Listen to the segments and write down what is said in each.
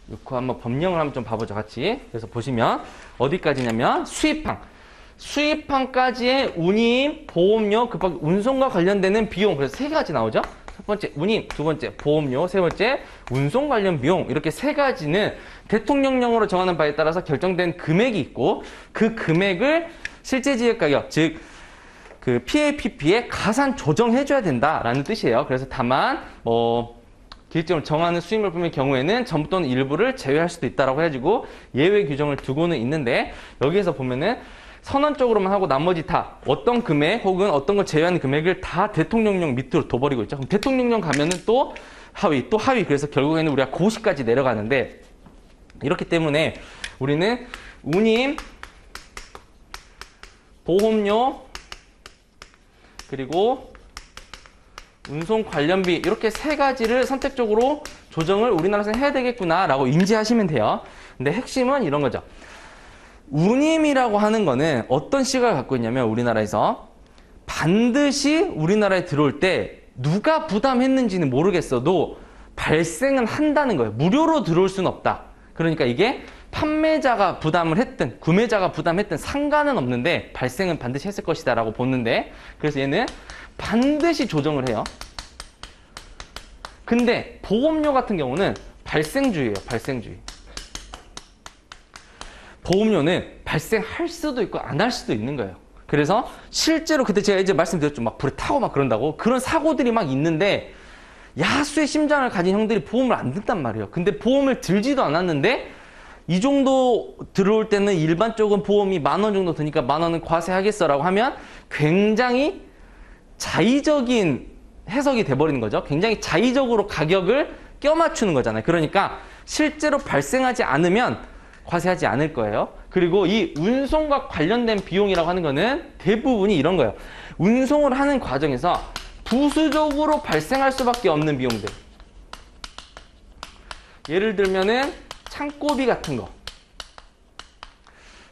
넣고 한번 법령을 한번 좀 봐보죠, 같이. 그래서 보시면 어디까지냐면 수입항까지의 운임, 보험료, 급박 운송과 관련되는 비용. 그래서 세 가지 나오죠. 첫 번째 운임, 두 번째 보험료, 세 번째 운송 관련 비용. 이렇게 세 가지는 대통령령으로 정하는 바에 따라서 결정된 금액이 있고, 그 금액을 실제 지역 가격, 즉 그 PAPP에 가산 조정해줘야 된다라는 뜻이에요. 그래서 다만 기획적으로 정하는 수익물품의 경우에는 전부 또는 일부를 제외할 수도 있다라고 해가지고 예외 규정을 두고는 있는데, 여기에서 보면은 선언적으로만 하고 나머지 다 어떤 금액 혹은 어떤 걸 제외하는 금액을 다 대통령령 밑으로 둬버리고 있죠. 그럼 대통령령 가면은 또 하위, 또 하위. 그래서 결국에는 우리가 고시까지 내려가는데, 이렇기 때문에 우리는 운임, 보험료, 그리고 운송 관련비, 이렇게 세 가지를 선택적으로 조정을 우리나라에서 해야 되겠구나라고 인지하시면 돼요. 근데 핵심은 이런 거죠. 운임이라고 하는 거는 어떤 시각을 갖고 있냐면, 우리나라에서 반드시 우리나라에 들어올 때 누가 부담했는지는 모르겠어도 발생은 한다는 거예요. 무료로 들어올 수는 없다. 그러니까 이게 판매자가 부담을 했든 구매자가 부담했든 상관은 없는데 발생은 반드시 했을 것이다 라고 보는데, 그래서 얘는 반드시 조정을 해요. 근데 보험료 같은 경우는 발생주의예요. 발생주의. 보험료는 발생할 수도 있고 안 할 수도 있는 거예요. 그래서 실제로 그때 제가 이제 말씀드렸죠. 막 불에 타고 막 그런다고. 그런 사고들이 막 있는데 야수의 심장을 가진 형들이 보험을 안 든단 말이에요. 근데 보험을 들지도 않았는데 이 정도 들어올 때는 일반적인 보험이 10,000원 정도 드니까 10,000원은 과세하겠어라고 하면 굉장히 자의적인 해석이 돼버리는 거죠. 굉장히 자의적으로 가격을 껴맞추는 거잖아요. 그러니까 실제로 발생하지 않으면 과세하지 않을 거예요. 그리고 이 운송과 관련된 비용이라고 하는 거는 대부분이 이런 거예요. 운송을 하는 과정에서 부수적으로 발생할 수밖에 없는 비용들. 예를 들면은 창고비 같은 거.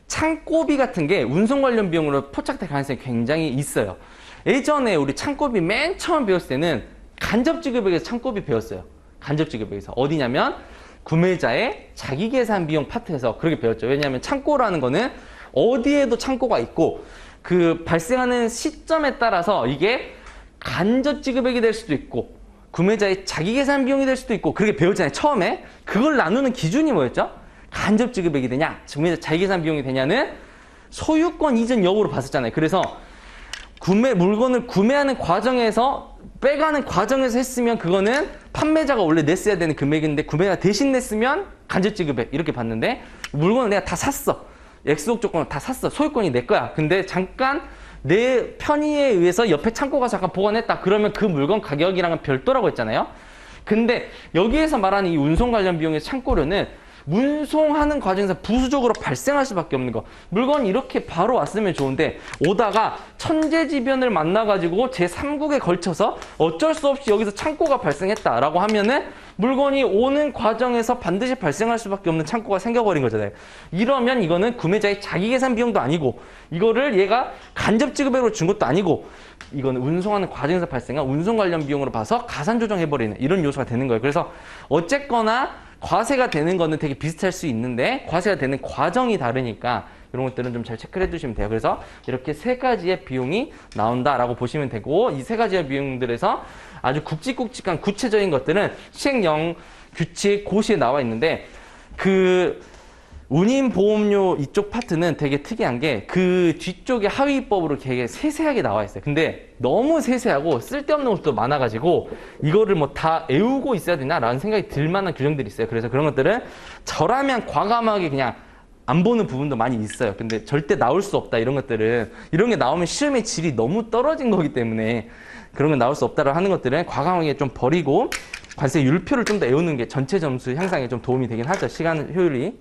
창고비 같은 게 운송 관련 비용으로 포착될 가능성이 굉장히 있어요. 예전에 우리 창고비 맨 처음 배웠을 때는 간접지급액에서 창고비 배웠어요. 간접지급액에서. 어디냐면 구매자의 자기계산 비용 파트에서 그렇게 배웠죠. 왜냐하면 창고라는 거는 어디에도 창고가 있고 그 발생하는 시점에 따라서 이게 간접지급액이 될 수도 있고 구매자의 자기계산 비용이 될 수도 있고 그렇게 배웠잖아요. 처음에. 그걸 나누는 기준이 뭐였죠? 간접지급액이 되냐, 구매자 자기계산 비용이 되냐는 소유권 이전 여부로 봤었잖아요. 그래서 물건을 구매하는 과정에서 빼가는 과정에서 했으면 그거는 판매자가 원래 냈어야 되는 금액인데 구매자가 대신 냈으면 간접지급액 이렇게 봤는데, 물건을 내가 다 샀어. 약속 조건을 다 샀어. 소유권이 내 거야. 근데 잠깐 내 편의에 의해서 옆에 창고가 잠깐 보관했다. 그러면 그 물건 가격이랑은 별도라고 했잖아요. 근데 여기에서 말하는 이 운송 관련 비용의 창고료는 운송하는 과정에서 부수적으로 발생할 수밖에 없는 거. 물건이 이렇게 바로 왔으면 좋은데 오다가 천재지변을 만나가지고 제3국에 걸쳐서 어쩔 수 없이 여기서 창고가 발생했다라고 하면은 물건이 오는 과정에서 반드시 발생할 수밖에 없는 창고가 생겨버린 거잖아요. 이러면 이거는 구매자의 자기계산 비용도 아니고 이거를 얘가 간접지급액으로 준 것도 아니고 이거는 운송하는 과정에서 발생한 운송 관련 비용으로 봐서 가산조정해버리는 이런 요소가 되는 거예요. 그래서 어쨌거나 과세가 되는 거는 되게 비슷할 수 있는데 과세가 되는 과정이 다르니까 이런 것들은 좀 잘 체크를 해두시면 돼요. 그래서 이렇게 세 가지의 비용이 나온다라고 보시면 되고, 이 세 가지의 비용들에서 아주 굵직굵직한 구체적인 것들은 시행령, 규칙, 고시에 나와 있는데, 그 운임보험료 이쪽 파트는 되게 특이한 게 그 뒤쪽에 하위법으로 되게 세세하게 나와 있어요. 근데 너무 세세하고 쓸데없는 것도 많아가지고 이거를 뭐 다 외우고 있어야 되나라는 생각이 들 만한 규정들이 있어요. 그래서 그런 것들은 저라면 과감하게 그냥 안 보는 부분도 많이 있어요. 근데 절대 나올 수 없다 이런 것들은, 이런 게 나오면 시험의 질이 너무 떨어진 거기 때문에 그런 건 나올 수 없다라고 하는 것들은 과감하게 좀 버리고 관세 율표를 좀 더 외우는 게 전체 점수 향상에 좀 도움이 되긴 하죠. 시간 효율이.